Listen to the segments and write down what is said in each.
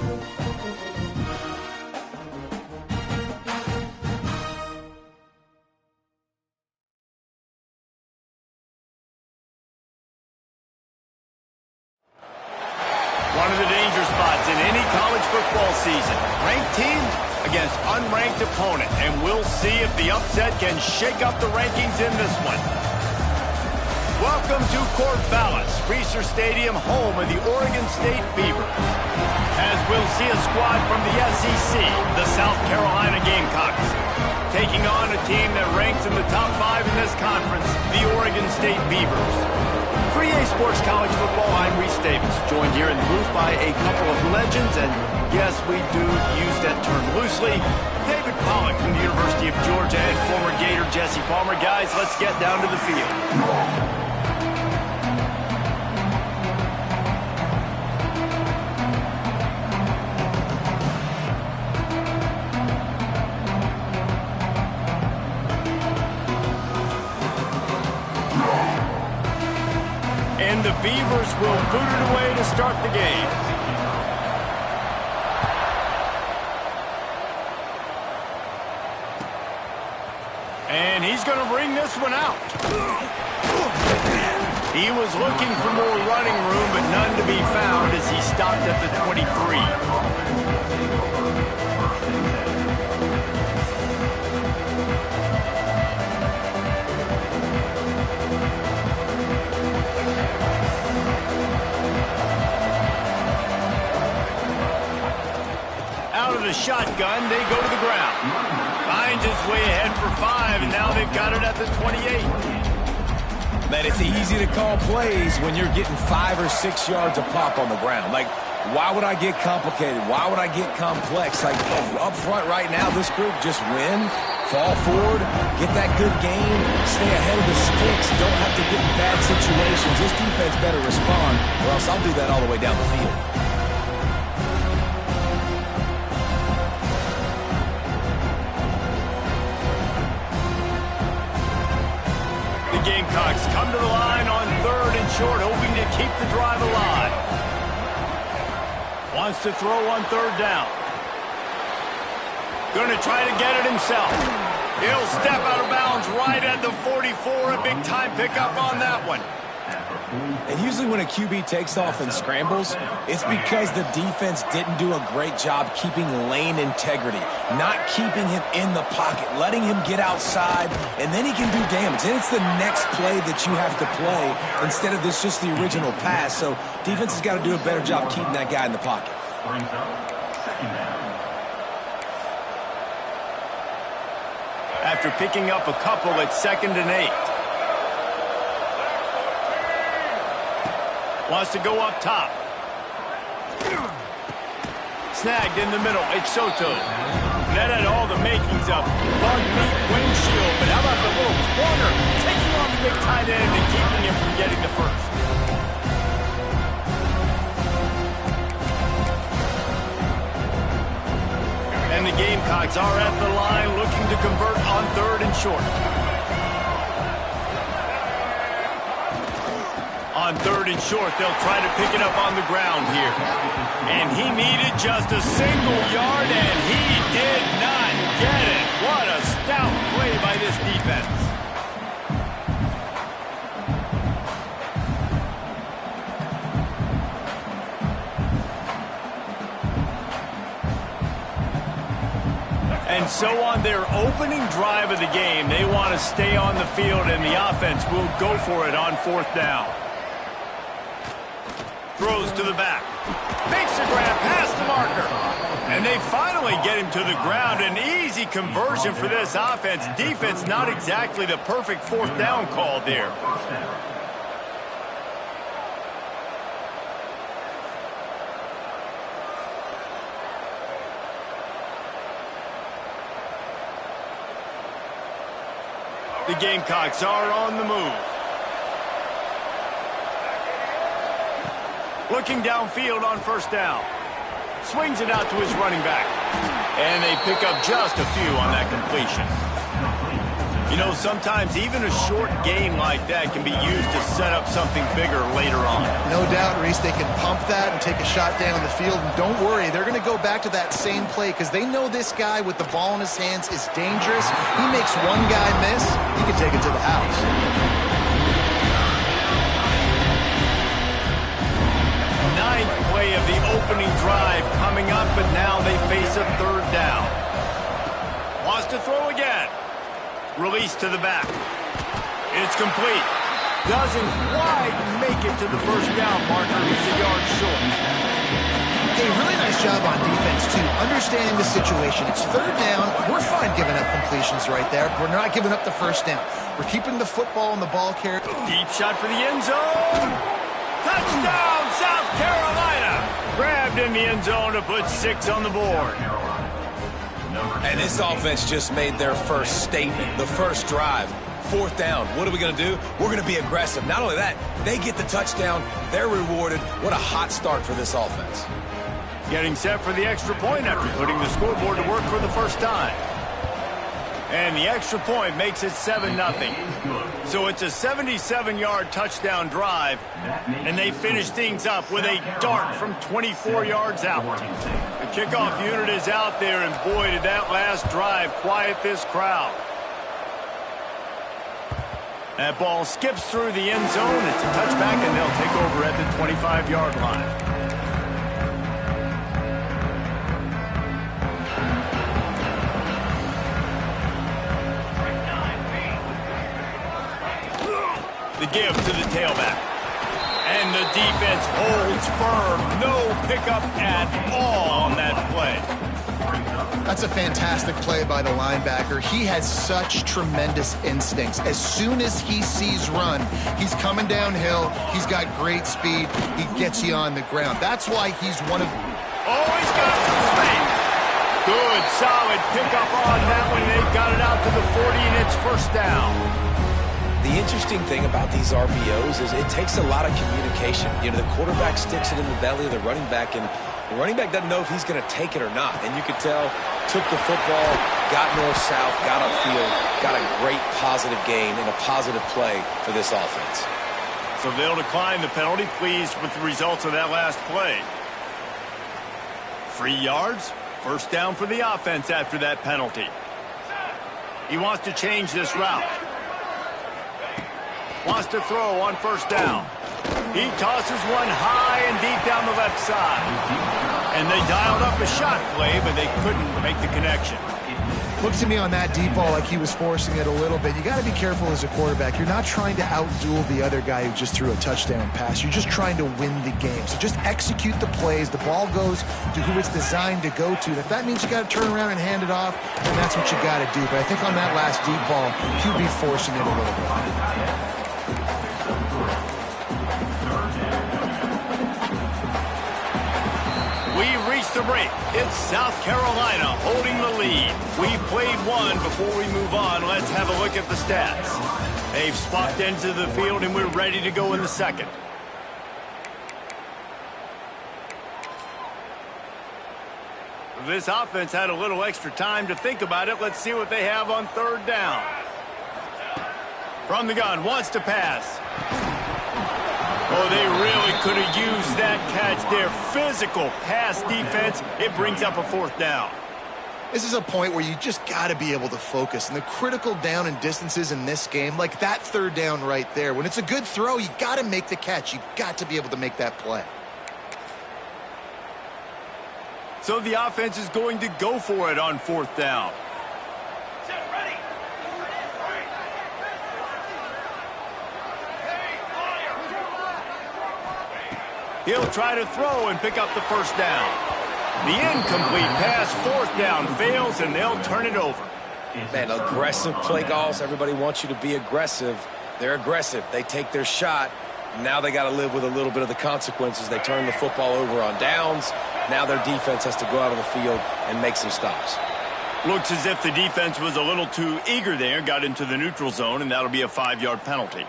One of the danger spots in any college football season. Ranked team against unranked opponent. And we'll see if the upset can shake up the rankings in this one. Welcome to Gotw, Reser Stadium, home of the Oregon State Beavers. As we'll see a squad from the SEC, the South Carolina Gamecocks, taking on a team that ranks in the top 5 in this conference, the Oregon State Beavers. For EA Sports College Football, I'm Reese Davis, joined here in the booth by a couple of legends, and yes, we do use that term loosely. David Pollock from the University of Georgia and former Gator Jesse Palmer. Guys, let's get down to the field. And the Beavers will boot it away to start the game. And he's going to bring this one out. He was looking for more running room, but none to be found as he stopped at the 23. Out of the shotgun, they go to the ground. Finds his way ahead for 5, and now they've got it at the 28. Man, it's easy to call plays when you're getting 5 or 6 yards a pop on the ground. Like, why would I get complicated? Why would I get complex? Like, up front right now, this group just win, fall forward, get that good game, stay ahead of the sticks, don't have to get in bad situations. This defense better respond, or else I'll do that all the way down the field. Gamecocks come to the line on 3rd and short, hoping to keep the drive alive. Wants to throw on 3rd down. Going to try to get it himself. He'll step out of bounds right at the 44. A big time pickup on that one. And usually when a QB takes off and scrambles, it's because the defense didn't do a great job keeping lane integrity, not keeping him in the pocket, letting him get outside, and then he can do damage. And it's the next play that you have to play instead of this just the original pass. So defense has got to do a better job keeping that guy in the pocket. After picking up a couple, it's 2nd and 8. Wants to go up top. Snagged in the middle. It's Soto. That had all the makings of bug meat windshield. But how about the little corner taking on the big tight end and keeping him from getting the first? And the Gamecocks are at the line looking to convert on 3rd and short. On 3rd and short, they'll try to pick it up on the ground here. And he needed just a single yard, and he did not get it. What a stout play by this defense. And so on their opening drive of the game, they want to stay on the field, and the offense will go for it on 4th down. Throws to the back. Makes a grab past the marker. And they finally get him to the ground. An easy conversion for this offense. Defense not exactly the perfect 4th down call there. The Gamecocks are on the move. Looking downfield on 1st down. Swings it out to his running back. And they pick up just a few on that completion. You know, sometimes even a short game like that can be used to set up something bigger later on. No doubt, Reese, they can pump that and take a shot down the field. And don't worry, they're going to go back to that same play because they know this guy with the ball in his hands is dangerous. He makes one guy miss, he can take it to the house. Ninth play of the opening drive coming up, but now they face a third down. Wants to throw again. Release to the back. It's complete. Doesn't quite make it to the first down marker. He's a yard short. Hey, really nice job on defense, too. Understanding the situation. It's third down. We're fine giving up completions right there. We're not giving up the first down. We're keeping the football and the ball carrier. Deep shot for the end zone. Touchdown, South Carolina. Grabbed in the end zone to put 6 on the board. And this offense just made their first statement, the first drive. Fourth down. What are we going to do? We're going to be aggressive. Not only that, they get the touchdown. They're rewarded. What a hot start for this offense. Getting set for the extra point after putting the scoreboard to work for the first time. And the extra point makes it 7-0. So it's a 77-yard touchdown drive, and they finish things up with a dart from 24 yards out. The kickoff unit is out there, and boy, did that last drive quiet this crowd. That ball skips through the end zone. It's a touchback, and they'll take over at the 25-yard line. The give to the tailback. And the defense holds firm. No pickup at all on that play. That's a fantastic play by the linebacker. He has such tremendous instincts. As soon as he sees run, he's coming downhill. He's got great speed. He gets you on the ground. That's why he's one of... Oh, he's got some space. Good, solid pickup on that one. They've got it out to the 40, and it's first down. The interesting thing about these RPOs is it takes a lot of communication. You know, the quarterback sticks it in the belly of the running back, and the running back doesn't know if he's going to take it or not. And you could tell, took the football, got north-south, got upfield, got a great positive gain and a positive play for this offense. So they'll decline the penalty, pleased with the results of that last play. 3 yards, first down for the offense after that penalty. He wants to change this route. Wants to throw on first down. He tosses one high and deep down the left side. And they dialed up a shot play, but they couldn't make the connection. Looks to me on that deep ball like he was forcing it a little bit. You got to be careful as a quarterback. You're not trying to outduel the other guy who just threw a touchdown pass. You're just trying to win the game. So just execute the plays. The ball goes to who it's designed to go to. If that means you got to turn around and hand it off, then that's what you got to do. But I think on that last deep ball, he'll be forcing it a little bit. We've reached the break. It's South Carolina holding the lead. We've played one. Before we move on, let's have a look at the stats. They've spotted into the field, and we're ready to go in the second. This offense had a little extra time to think about it. Let's see what they have on third down. From the gun, wants to pass. Oh, they really could have used that catch there. Physical pass defense. It brings up a fourth down. This is a point where you just got to be able to focus. And the critical down and distances in this game, like that third down right there, when it's a good throw, you got to make the catch. You've got to be able to make that play. So the offense is going to go for it on fourth down. He'll try to throw and pick up the first down. The incomplete pass, fourth down, fails, and they'll turn it over. Man, aggressive play calls. Everybody wants you to be aggressive. They're aggressive. They take their shot. Now they got to live with a little bit of the consequences. They turn the football over on downs. Now their defense has to go out on the field and make some stops. Looks as if the defense was a little too eager there, got into the neutral zone, and that'll be a 5-yard penalty.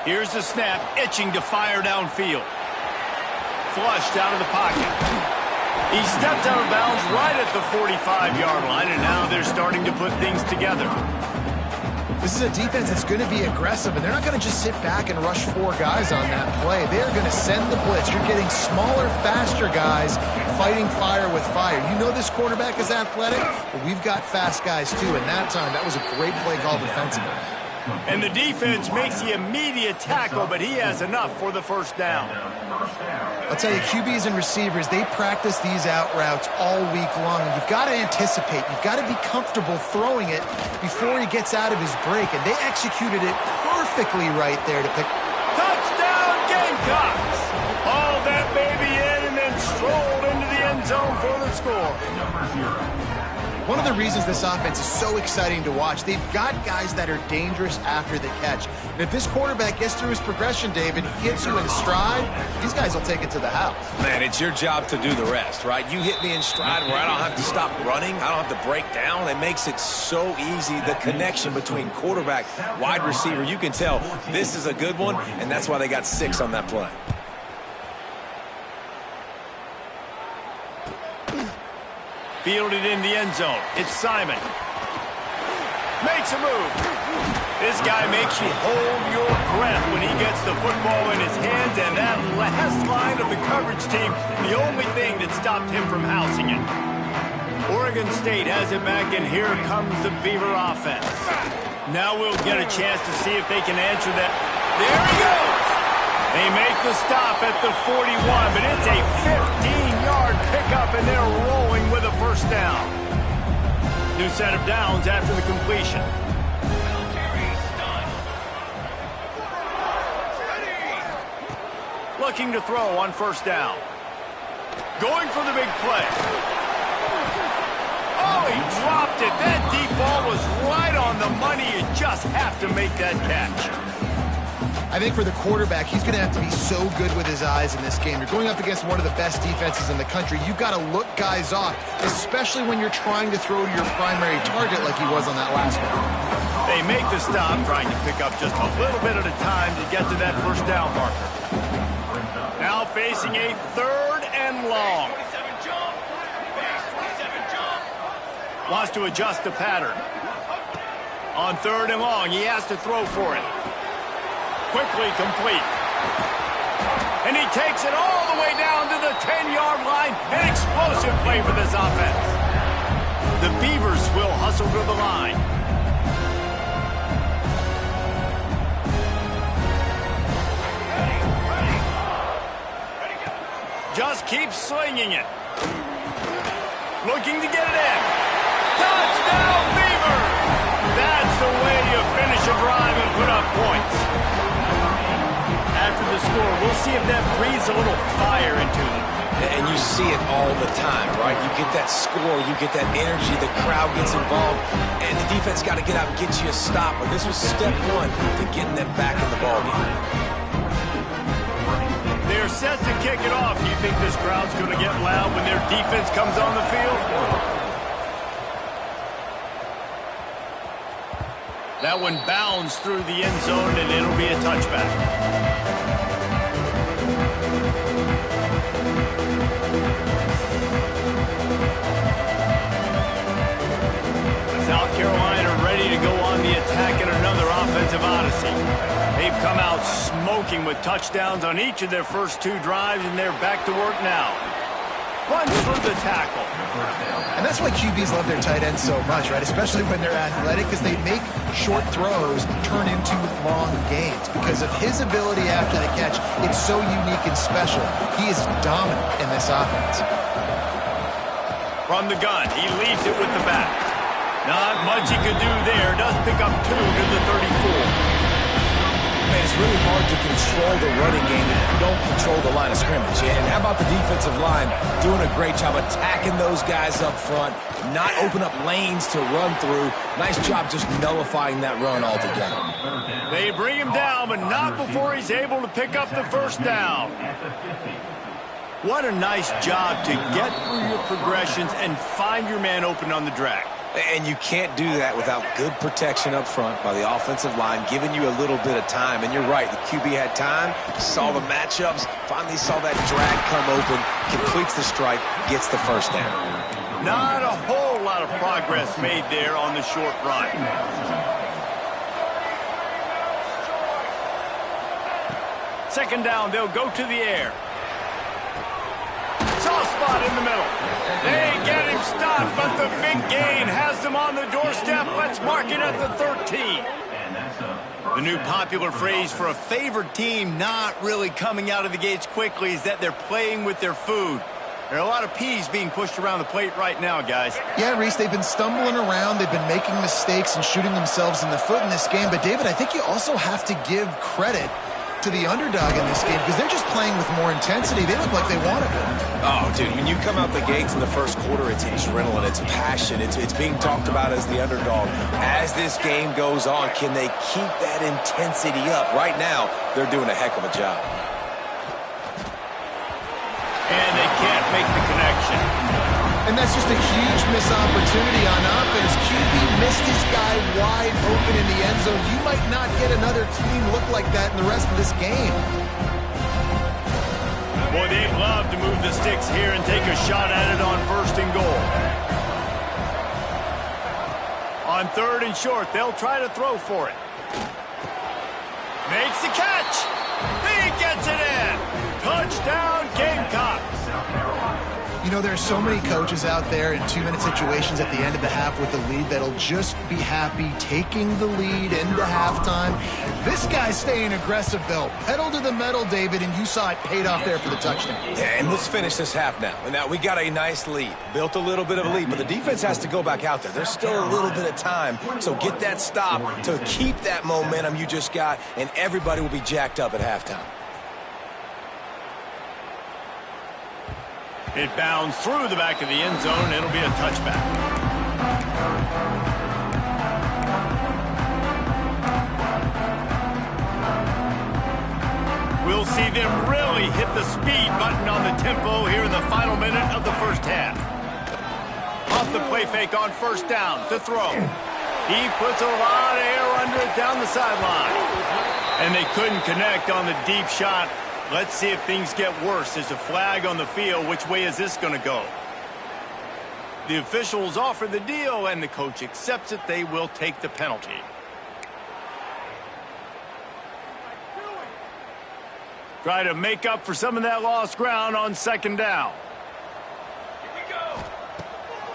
Here's the snap, itching to fire downfield. Flushed out of the pocket. He stepped out of bounds right at the 45-yard line, and now they're starting to put things together. This is a defense that's going to be aggressive, and they're not going to just sit back and rush 4 guys on that play. They're going to send the blitz. You're getting smaller, faster guys fighting fire with fire. You know this quarterback is athletic, but we've got fast guys too, and that time, that was a great play call defensively. And the defense makes the immediate tackle, but he has enough for the first down. I'll tell you, QBs and receivers, they practice these out routes all week long. And you've got to anticipate. You've got to be comfortable throwing it before he gets out of his break. And they executed it perfectly right there to pick. Touchdown, Gamecocks! Haul that baby in and then strolled into the end zone for the score. One of the reasons this offense is so exciting to watch, they've got guys that are dangerous after the catch. And if this quarterback gets through his progression, David, gets you in stride, these guys will take it to the house. Man, it's your job to do the rest, right? You hit me in stride where I don't have to stop running. I don't have to break down. It makes it so easy. The connection between quarterback, wide receiver, you can tell this is a good one, and that's why they got 6 on that play. Fielded in the end zone. It's Simon. Makes a move. This guy makes you hold your breath when he gets the football in his hands, and that last line of the coverage team, the only thing that stopped him from housing it. Oregon State has it back, and here comes the Beaver offense. Now we'll get a chance to see if they can answer that. There he goes! They make the stop at the 41, but it's a 15-yard pickup, and they're rolling with a first down. New set of downs after the completion. Looking to throw on first down. Going for the big play. Oh, he dropped it. That deep ball was right on the money. You just have to make that catch. I think for the quarterback, he's going to have to be so good with his eyes in this game. You're going up against one of the best defenses in the country. You've got to look guys off, especially when you're trying to throw to your primary target like he was on that last one. They make the stop, trying to pick up just a little bit at a time to get to that first down marker. Now facing a 3rd and long. Wants to adjust the pattern. On 3rd and long, he has to throw for it. Quickly complete. And he takes it all the way down to the 10-yard line. An explosive play for this offense. The Beavers will hustle to the line. Just keeps slinging it. Looking to get it in. Touchdown, Beavers! That's the way you finish a drive and put up points. After the score, we'll see if that breathes a little fire into them. And you see it all the time, right? You get that score, you get that energy, the crowd gets involved, and the defense got to get out and get you a stop. But this was step 1 to getting them back in the ballgame. They're set to kick it off. Do you think this crowd's going to get loud when their defense comes on the field? That one bounds through the end zone, and it'll be a touchback. South Carolina ready to go on the attack in another offensive odyssey. They've come out smoking with touchdowns on each of their first 2 drives, and they're back to work now. Runs for the tackle. And that's why QBs love their tight ends so much, right? Especially when they're athletic, because they make short throws turn into long gains. Because of his ability after the catch, it's so unique and special. He is dominant in this offense. From the gun, he leaves it with the back. Not much he could do there. Does pick up 2 to the 34. Man, it's really hard to control the running game if you don't control the line of scrimmage. And how about the defensive line doing a great job attacking those guys up front, not open up lanes to run through. Nice job just nullifying that run altogether. They bring him down, but not before he's able to pick up the first down. What a nice job to get through your progressions and find your man open on the drag. And you can't do that without good protection up front by the offensive line, giving you a little bit of time. And you're right, the QB had time, saw the matchups, finally saw that drag come open, completes the strike, gets the first down. Not a whole lot of progress made there on the short run. Second down, they'll go to the air. Soft spot in the middle. They get him stopped, but the big gain has them on the doorstep. Let's mark it at the 13. The new popular phrase for a favored team not really coming out of the gates quickly is that they're playing with their food. There are a lot of peas being pushed around the plate right now, guys. Yeah, Reese, they've been stumbling around. They've been making mistakes and shooting themselves in the foot in this game. But, David, I think you also have to give credit to the underdog in this game because they're just playing with more intensity. They look like they want to win. Oh, dude, when you come out the gates in the first quarter, it's adrenaline, it's passion, it's being talked about as the underdog. As this game goes on, can they keep that intensity up? Right now, they're doing a heck of a job. And they can't make the connection. And that's just a huge missed opportunity on offense. QB missed his guy wide open in the end zone. You might not get another team look like that in the rest of this game. Boy, they'd love to move the sticks here and take a shot at it on first and goal. On third and short, they'll try to throw for it. Makes the catch. He gets it in. Touchdown, Gamecocks. You know, there's so many coaches out there in 2-minute situations at the end of the half with the lead that'll just be happy taking the lead into halftime. This guy's staying aggressive, though. Pedal to the metal, David, and you saw it paid off there for the touchdown. Yeah, and let's finish this half now. Now, we got a nice lead. Built a little bit of a lead, but the defense has to go back out there. There's still a little bit of time, so get that stop to keep that momentum you just got, and everybody will be jacked up at halftime. It bounds through the back of the end zone. It'll be a touchback. We'll see them really hit the speed button on the tempo here in the final minute of the first half. Off the play fake on first down to throw. He puts a lot of air under it down the sideline. And they couldn't connect on the deep shot. Let's see if things get worse. There's a flag on the field. Which way is this going to go? The officials offer the deal, and the coach accepts it. They will take the penalty. Try to make up for some of that lost ground on second down.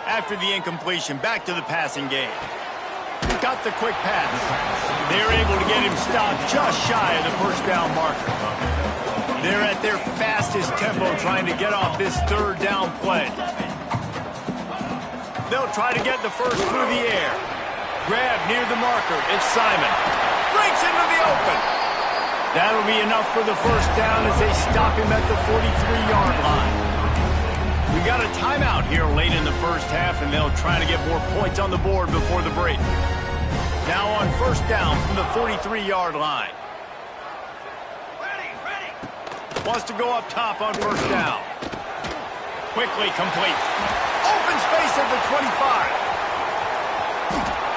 After the incompletion, back to the passing game. Got the quick pass. They're able to get him stopped just shy of the first down marker. They're at their fastest tempo trying to get off this third down play. They'll try to get the first through the air. Grab near the marker. It's Simon. Breaks into the open. That'll be enough for the first down as they stop him at the 43-yard line. We got a timeout here late in the first half, and they'll try to get more points on the board before the break. Now on first down from the 43-yard line. Wants to go up top on first down. Quickly complete. Open space at the 25.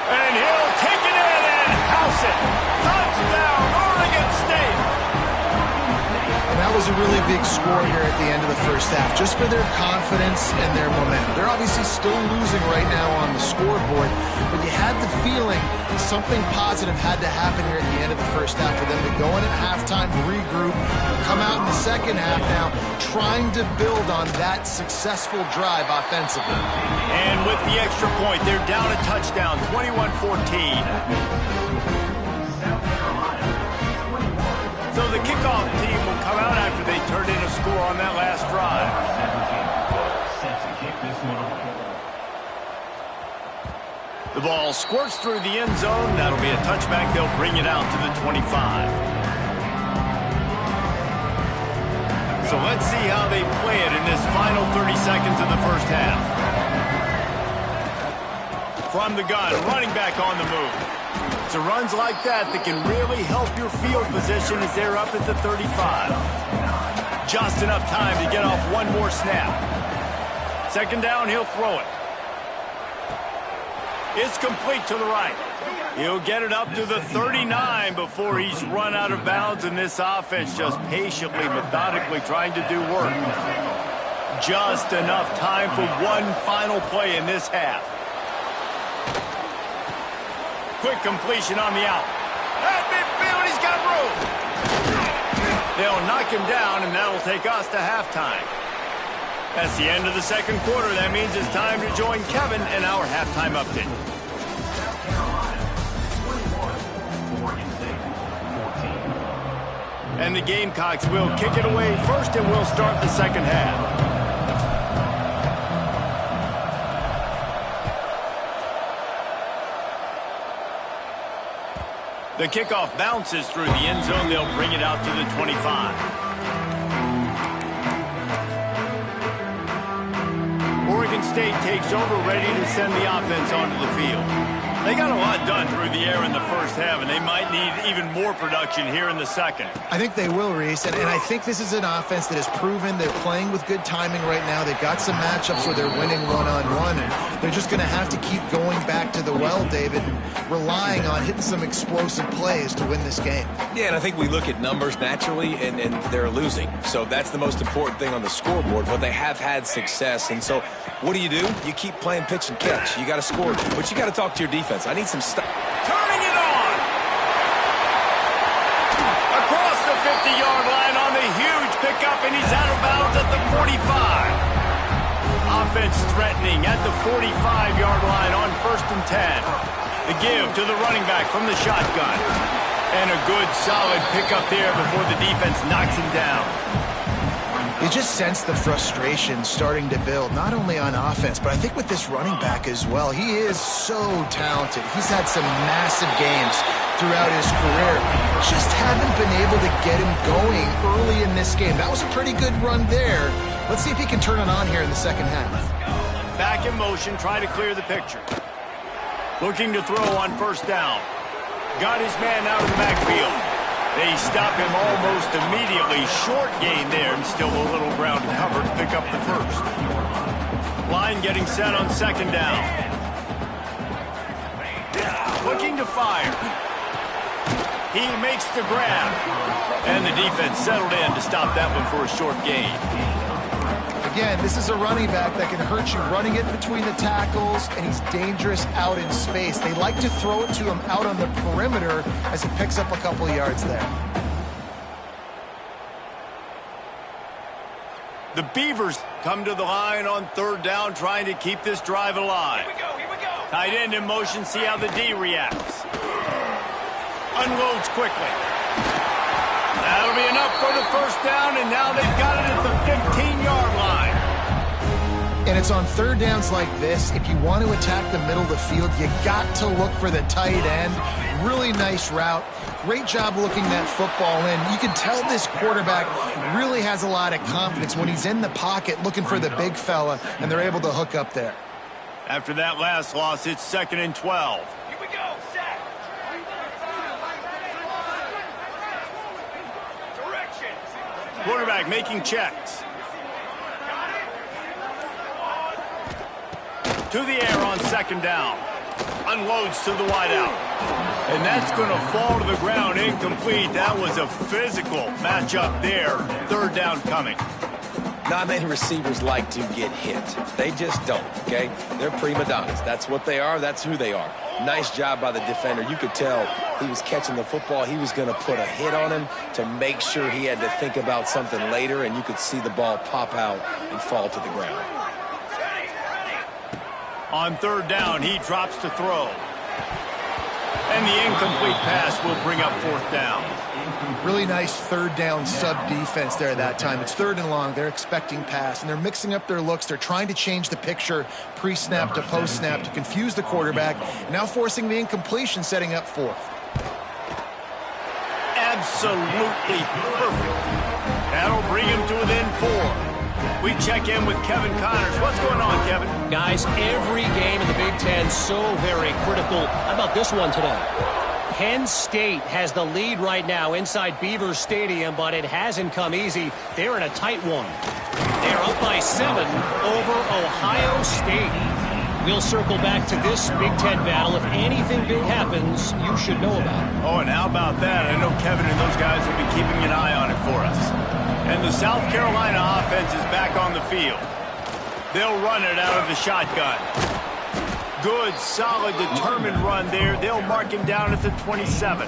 And he'll take it in and house it. Touchdown, Oregon State. And that was a really big score here at the end of the first half, just for their confidence and their momentum. They're obviously still losing right now on the scoreboard, but you had the feeling something positive had to happen here at the end of the first half for them to go in at halftime, regroup, come out in the second half now, trying to build on that successful drive offensively. And with the extra point, they're down a touchdown, 21-14. So the kickoff team will come out after they turned in a score on that last drive. The ball squirts through the end zone. That'll be a touchback. They'll bring it out to the 25. So let's see how they play it in this final 30 seconds of the first half. From the gun, running back on the move. It's runs like that can really help your field position as they're up at the 35. Just enough time to get off one more snap. Second down, he'll throw it. It's complete to the right. He'll get it up to the 39 before he's run out of bounds, and this offense just patiently, methodically trying to do work. Just enough time for one final play in this half. Quick completion on the out. At midfield, he's got room. They'll knock him down, and that'll take us to halftime. That's the end of the second quarter. That means it's time to join Kevin in our halftime update. And the Gamecocks will kick it away first, and we'll start the second half. The kickoff bounces through the end zone. They'll bring it out to the 25. Oregon State takes over, ready to send the offense onto the field. They got a lot done through the air in the first half, and they might need even more production here in the second. I think they will, Reese, and I think this is an offense that has proven they're playing with good timing right now. They've got some matchups where they're winning one-on-one, and they're just going to have to keep going back to the well, David, and relying on hitting some explosive plays to win this game. Yeah, and I think we look at numbers naturally, and they're losing. So that's the most important thing on the scoreboard, but they have had success. And so what do? You keep playing pitch and catch. You got to score, but you got to talk to your defense. I need some stuff. Turning it on! Across the 50-yard line on the huge pickup, and he's out of bounds at the 45. Offense threatening at the 45-yard line on 1st and 10. The give to the running back from the shotgun. And a good, solid pickup there before the defense knocks him down. You just sense the frustration starting to build, not only on offense, but I think with this running back as well. He is so talented. He's had some massive games throughout his career. Just haven't been able to get him going early in this game. That was a pretty good run there. Let's see if he can turn it on here in the second half. Back in motion, try to clear the picture. Looking to throw on 1st down. Got his man out of the backfield. They stop him almost immediately. Short gain there, and still a little ground to cover to pick up the first. Line getting set on 2nd down. Looking to fire. He makes the grab. And the defense settled in to stop that one for a short gain. Again, this is a running back that can hurt you running it between the tackles, and he's dangerous out in space. They like to throw it to him out on the perimeter as he picks up a couple of yards there. The Beavers come to the line on 3rd down, trying to keep this drive alive. Here we go. Tight end in motion, see how the D reacts. Unloads quickly. That'll be enough for the 1st down, and now they've got it at the 15-yard line. And it's on 3rd downs like this. If you want to attack the middle of the field, you got to look for the tight end. Really nice route. Great job looking that football in. You can tell this quarterback really has a lot of confidence when he's in the pocket looking for the big fella, and they're able to hook up there. After that last loss, it's 2nd and 12. Here we go, set. Direction. Quarterback making checks. To the air on 2nd down. Unloads to the wideout. And that's going to fall to the ground incomplete. That was a physical matchup there. 3rd down coming. Not many receivers like to get hit. They just don't, okay? They're prima donnas. That's what they are. That's who they are. Nice job by the defender. You could tell he was catching the football. He was going to put a hit on him to make sure he had to think about something later, and you could see the ball pop out and fall to the ground. On 3rd down, he drops to throw. And the incomplete pass will bring up 4th down. Really nice 3rd down sub-defense there that time. It's 3rd and long. They're expecting pass, and they're mixing up their looks. They're trying to change the picture pre-snap to post-snap to confuse the quarterback, now forcing the incompletion, setting up 4th. Absolutely perfect. That'll bring him to within 4. We check in with Kevin Connors. What's going on, Kevin? Guys, every game in the Big Ten so very critical. How about this one today? Penn State has the lead right now inside Beaver Stadium, but it hasn't come easy. They're in a tight one. They're up by 7 over Ohio State. We'll circle back to this Big Ten battle. If anything big happens, you should know about it. Oh, and how about that? I know Kevin and those guys will be keeping an eye on it for us. And the South Carolina offense is back on the field. They'll run it out of the shotgun. Good, solid, determined run there. They'll mark him down at the 27.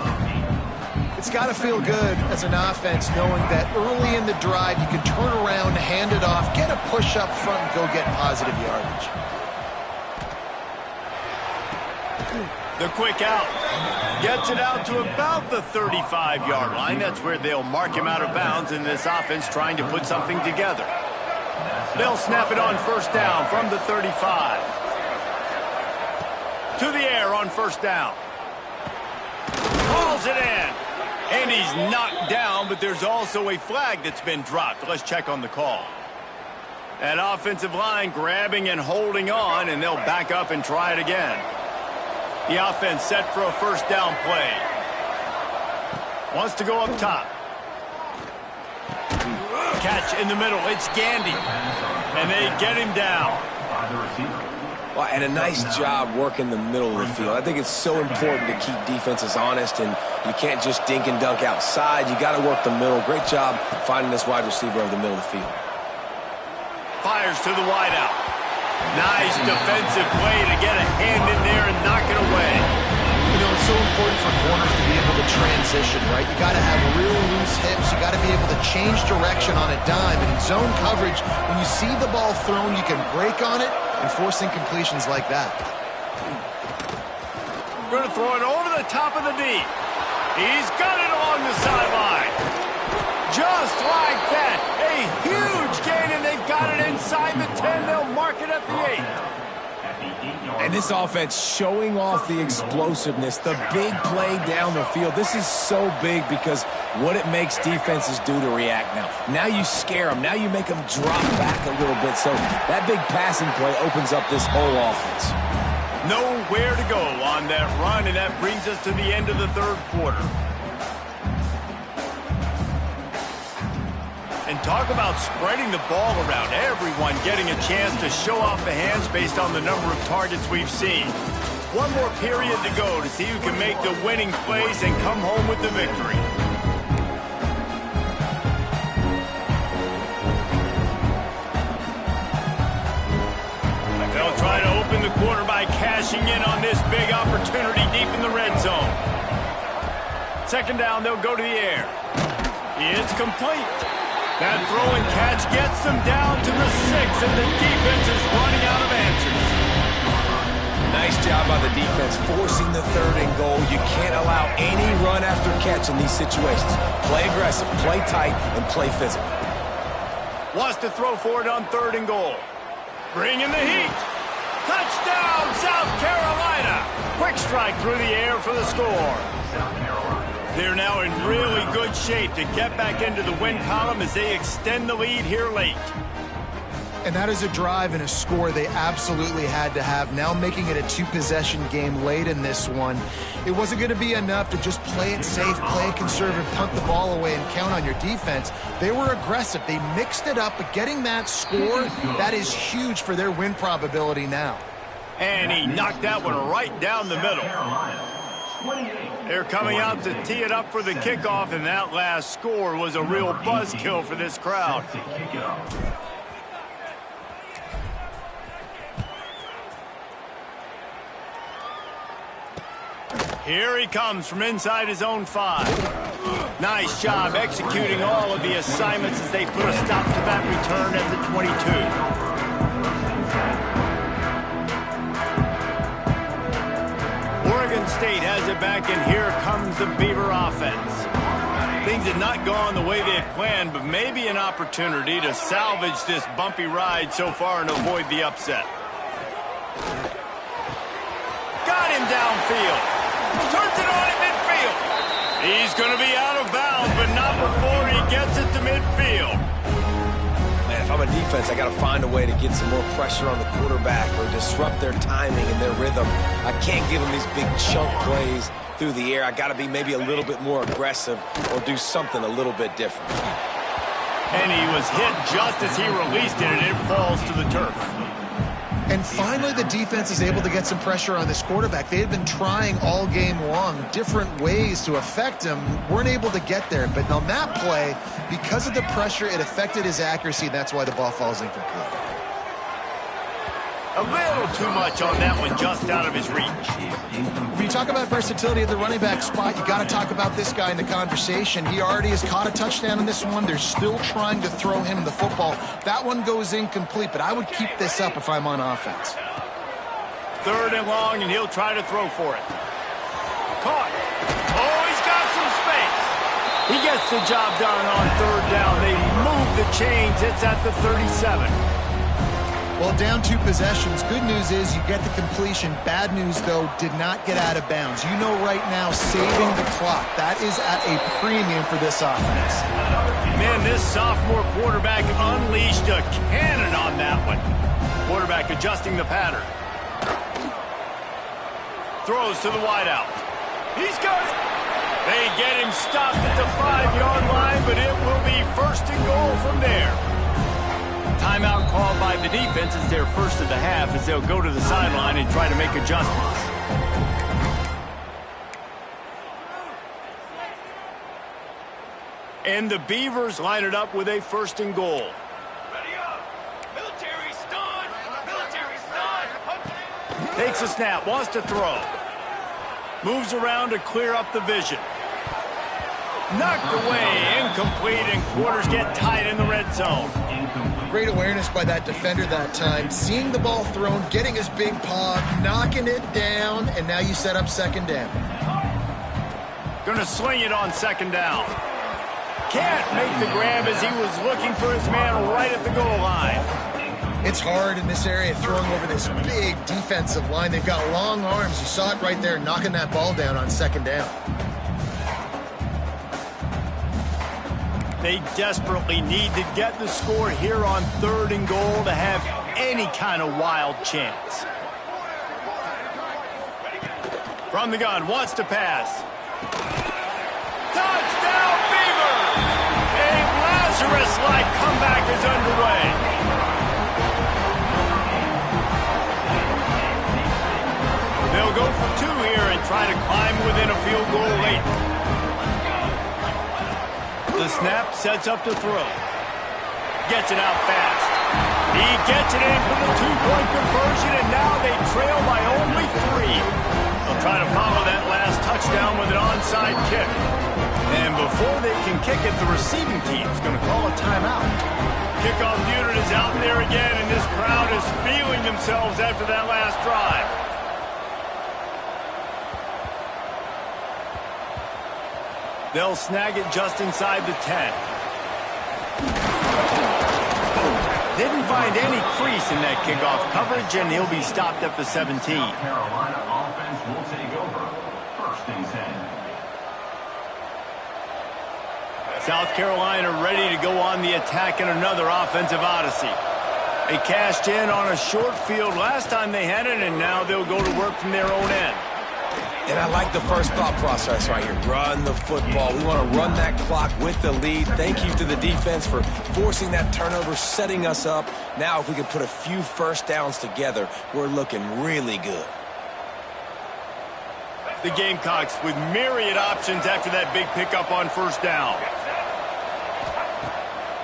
It's got to feel good as an offense knowing that early in the drive you can turn around, hand it off, get a push up front, and go get positive yardage. The quick out. Gets it out to about the 35-yard line. That's where they'll mark him out of bounds in this offense trying to put something together. They'll snap it on first down from the 35. To the air on first down. Hauls it in. And he's knocked down, but there's also a flag that's been dropped. Let's check on the call. That offensive line grabbing and holding on, and they'll back up and try it again. The offense set for a first down play. Wants to go up top. Catch in the middle. It's Gandy. And they get him down. Well, and a nice job working the middle of the field. I think it's so important to keep defenses honest, and you can't just dink and dunk outside. You got to work the middle. Great job finding this wide receiver over the middle of the field. Fires to the wideout. Nice defensive play to get a hand in there and knock it away. You know, it's so important for corners to be able to transition, right? You got to have real loose hips. You got to be able to change direction on a dime. And in zone coverage, when you see the ball thrown, you can break on it and force incompletions like that. Going to throw it over the top of the D. He's got it along the sideline. Just like that. A huge gain, and they've got it inside the 10. They'll mark it at the 8. And this offense showing off the explosiveness, the big play down the field. This is so big because what it makes defenses do to react now. Now you scare them. Now you make them drop back a little bit. So that big passing play opens up this whole offense. Nowhere to go on that run, and that brings us to the end of the third quarter. And talk about spreading the ball around. Everyone getting a chance to show off the hands based on the number of targets we've seen. One more period to go to see who can make the winning plays and come home with the victory. They'll try to open the quarter by cashing in on this big opportunity deep in the red zone. Second down, they'll go to the air. It's complete. That throw and catch gets them down to the 6, and the defense is running out of answers. Nice job by the defense forcing the third and goal. You can't allow any run after catch in these situations. Play aggressive, play tight, and play physical. Wants to throw for it on third and goal. Bringing the heat. Touchdown, South Carolina. Quick strike through the air for the score. They're now in really good shape to get back into the win column as they extend the lead here late. And that is a drive and a score they absolutely had to have. Now making it a two-possession game late in this one. It wasn't going to be enough to just play it safe, play it conservative, punt the ball away, and count on your defense. They were aggressive. They mixed it up, but getting that score, that is huge for their win probability now. And he knocked that one right down the middle. They're coming out to tee it up for the kickoff, and that last score was a real buzzkill for this crowd. Here he comes from inside his own 5. Nice job executing all of the assignments as they put a stop to that return at the 22. Oregon State has it back, and here comes the Beaver offense. Things had not gone the way they had planned, but maybe an opportunity to salvage this bumpy ride so far and avoid the upset. Got him downfield. Turns it on at midfield. He's going to be out of bounds, but not before he gets it to midfield. Man, if I'm a defense, I got to find a way to get some more pressure on the quarterback or disrupt their timing and their rhythm. I can't give them these big chunk plays through the air. I got to be maybe a little bit more aggressive or do something a little bit different. And he was hit just as he released it, and it falls to the turf. And And finally, the defense is able to get some pressure on this quarterback. They had been trying all game long different ways to affect him, weren't able to get there. But on that play, because of the pressure, it affected his accuracy. That's why the ball falls incomplete. A little too much on that one, just out of his reach. When you talk about versatility at the running back spot, you got to talk about this guy in the conversation. He already has caught a touchdown in this one. They're still trying to throw him the football. That one goes incomplete, but I would keep this up if I'm on offense. 3rd and long, and he'll try to throw for it. Caught. Oh, he's got some space. He gets the job done on 3rd down. They move the chains. It's at the 37. Well, down 2 possessions. Good news is you get the completion. Bad news, though, did not get out of bounds. You know right now, saving the clock. That is at a premium for this offense. Man, this sophomore quarterback unleashed a cannon on that one. Quarterback adjusting the pattern. Throws to the wideout. He's got it. They get him stopped at the 5-yard line, but it will be 1st and goal from there. Timeout called by the defense. It's their first of the half as they'll go to the sideline and try to make adjustments. And the Beavers line it up with a 1st and goal. Ready up. Military stun. Military stun. Takes a snap, wants to throw. Moves around to clear up the vision. Knocked away, incomplete, and quarters get tight in the red zone. Great awareness by that defender that time. Seeing the ball thrown, getting his big paw, knocking it down, and now you set up 2nd down. Gonna sling it on 2nd down. Can't make the grab as he was looking for his man right at the goal line. It's hard in this area throwing over this big defensive line. They've got long arms. You saw it right there, knocking that ball down on 2nd down. They desperately need to get the score here on 3rd and goal to have any kind of wild chance. From the gun, wants to pass. Touchdown, Beavers! A Lazarus-like comeback is underway. They'll go for 2 here and try to climb within a field goal late. The snap sets up to throw. Gets it out fast. He gets it in for the 2-point conversion, and now they trail by only 3. They'll try to follow that last touchdown with an onside kick. And before they can kick it, the receiving team's going to call a timeout. Kickoff unit is out there again, and this crowd is feeling themselves after that last drive. They'll snag it just inside the 10. Didn't find any crease in that kickoff coverage, and he'll be stopped at the 17. Carolina offense will take over. 1st and 10. South Carolina ready to go on the attack in another offensive odyssey. They cashed in on a short field last time they had it, and now they'll go to work from their own end. And I like the first thought process right here. Run the football. We want to run that clock with the lead. Thank you to the defense for forcing that turnover, setting us up. Now if we can put a few 1st downs together, we're looking really good. The Gamecocks with myriad options after that big pickup on 1st down.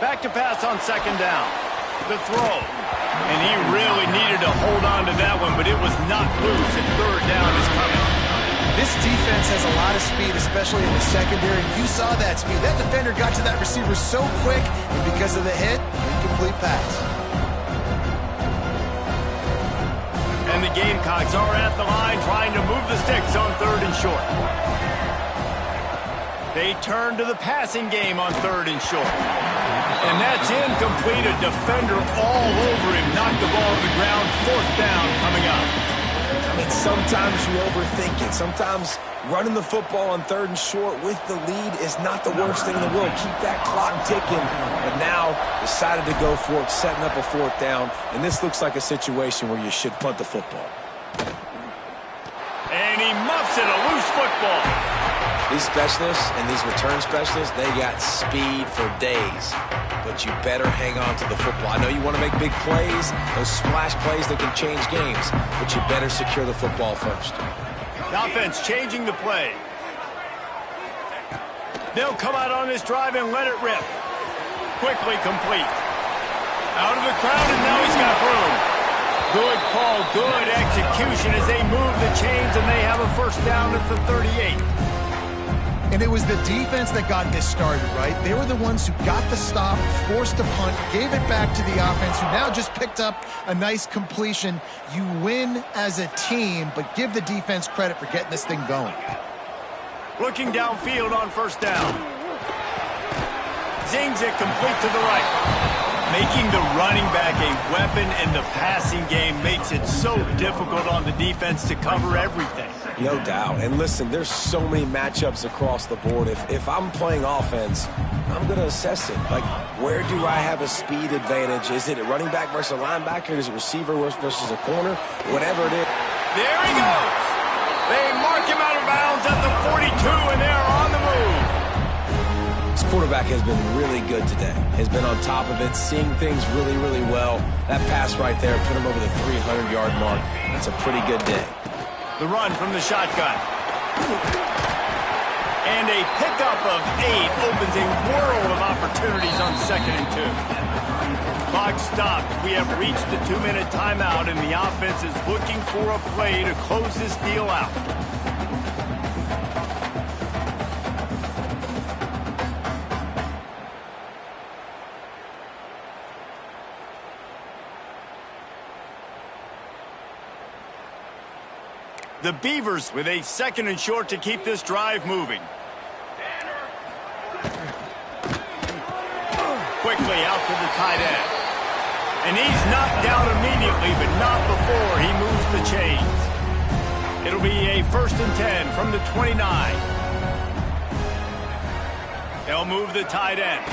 Back to pass on 2nd down. The throw. And he really needed to hold on to that one, but it was not loose, and 3rd down is coming. This defense has a lot of speed, especially in the secondary. You saw that speed. That defender got to that receiver so quick, and because of the hit, incomplete pass. And the Gamecocks are at the line trying to move the sticks on 3rd and short. They turn to the passing game on 3rd and short. And that's incomplete. A defender all over him. Knocked the ball to the ground. 4th down coming up. I mean, sometimes you overthink it. Sometimes running the football on 3rd and short with the lead is not the worst thing in the world. Keep that clock ticking. But now decided to go for it, setting up a 4th down. And this looks like a situation where you should punt the football. And he muffs it, a loose football. These specialists and these return specialists, they got speed for days. but you better hang on to the football. I know you want to make big plays, those splash plays that can change games, but you better secure the football first. The offense changing the play. They'll come out on this drive and let it rip. Quickly complete. Out of the crowd, and now he's got room. Good call, good execution as they move the chains, and they have a first down at the 38. And it was the defense that got this started, right? They were the ones who got the stop, forced a punt, gave it back to the offense, who now just picked up a nice completion. You win as a team, but give the defense credit for getting this thing going. Looking downfield on first down. Zings it complete to the right. Making the running back a weapon in the passing game makes it so difficult on the defense to cover everything. No doubt. And listen, there's so many matchups across the board. If I'm playing offense, I'm going to assess it. Like, where do I have a speed advantage? Is it a running back versus a linebacker? Is it receiver versus a corner? Whatever it is. There he goes. They mark him out of bounds at the 42, and they're on the move. This quarterback has been really good today. Has been on top of it, seeing things really, really well. That pass right there put him over the 300-yard mark. That's a pretty good day. The run from the shotgun. And a pickup of 8 opens a world of opportunities on 2nd and 2. Clock stops. We have reached the 2-minute timeout, and the offense is looking for a play to close this deal out. The Beavers with a 2nd and short to keep this drive moving. Quickly out to the tight end. And he's knocked down immediately, but not before he moves the chains. It'll be a 1st and 10 from the 29. They'll move the tight end.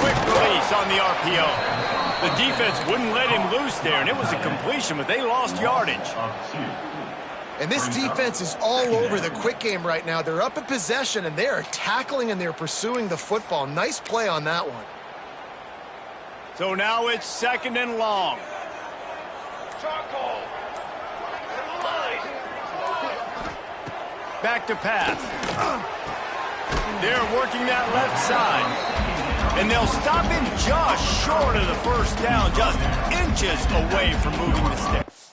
Quick release on the RPO. The defense wouldn't let him loose there, and it was a completion, but they lost yardage. And this defense is all over the quick game right now. They're up in possession, and they are tackling and they're pursuing the football. Nice play on that one. So now it's 2nd and long. Back to pass. They're working that left side. And they'll stop him just short of the first down, just inches away from moving the sticks.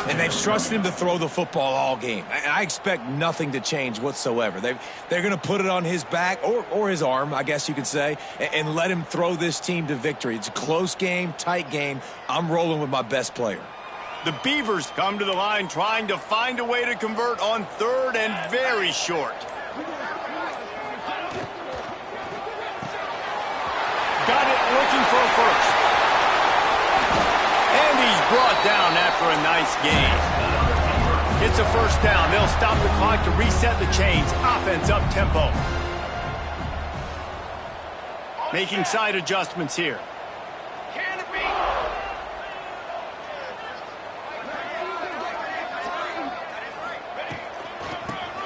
And they've trusted him to throw the football all game. I expect nothing to change whatsoever. They're going to put it on his back, or his arm, I guess you could say, and let him throw this team to victory. It's a close game, tight game. I'm rolling with my best player. The Beavers come to the line trying to find a way to convert on 3rd and very short. Got it looking for a first. And he's brought down after a nice gain. It's a first down. They'll stop the clock to reset the chains. Offense up tempo. Making side adjustments here.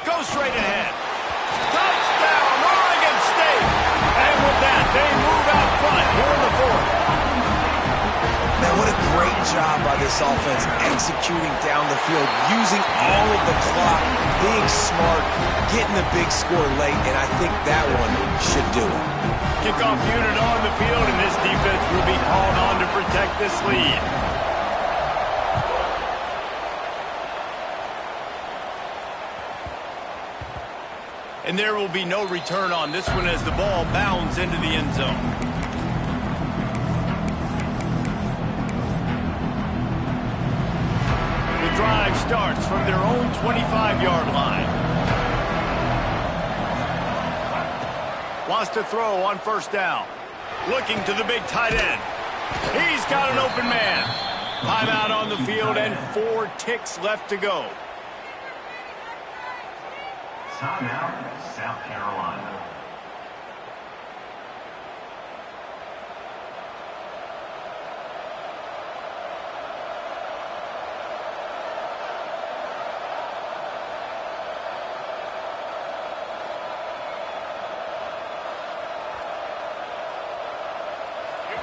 Go straight ahead. Touchdown, Oregon State. And with that, they move out front here in the 4th. Man, what a great job by this offense executing down the field, using all of the clock, being smart, getting the big score late, and I think that one should do it. Kickoff unit on the field, and this defense will be called on to protect this lead. And there will be no return on this one as the ball bounds into the end zone. Drive starts from their own 25-yard line. Wants to throw on first down. Looking to the big tight end. He's got an open man. Timeout on the field and 4 ticks left to go. Timeout, South Carolina.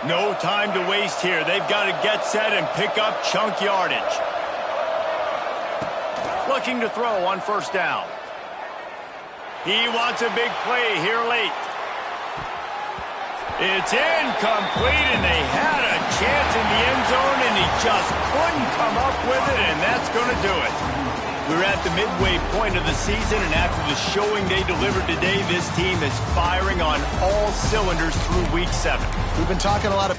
No time to waste here. They've got to get set and pick up chunk yardage. Looking to throw on first down. He wants a big play here late. It's incomplete, and they had a chance in the end zone, and he just couldn't come up with it, and that's going to do it. We're at the midway point of the season, and after the showing they delivered today, this team is firing on all cylinders through Week 7. We've been talking a lot of...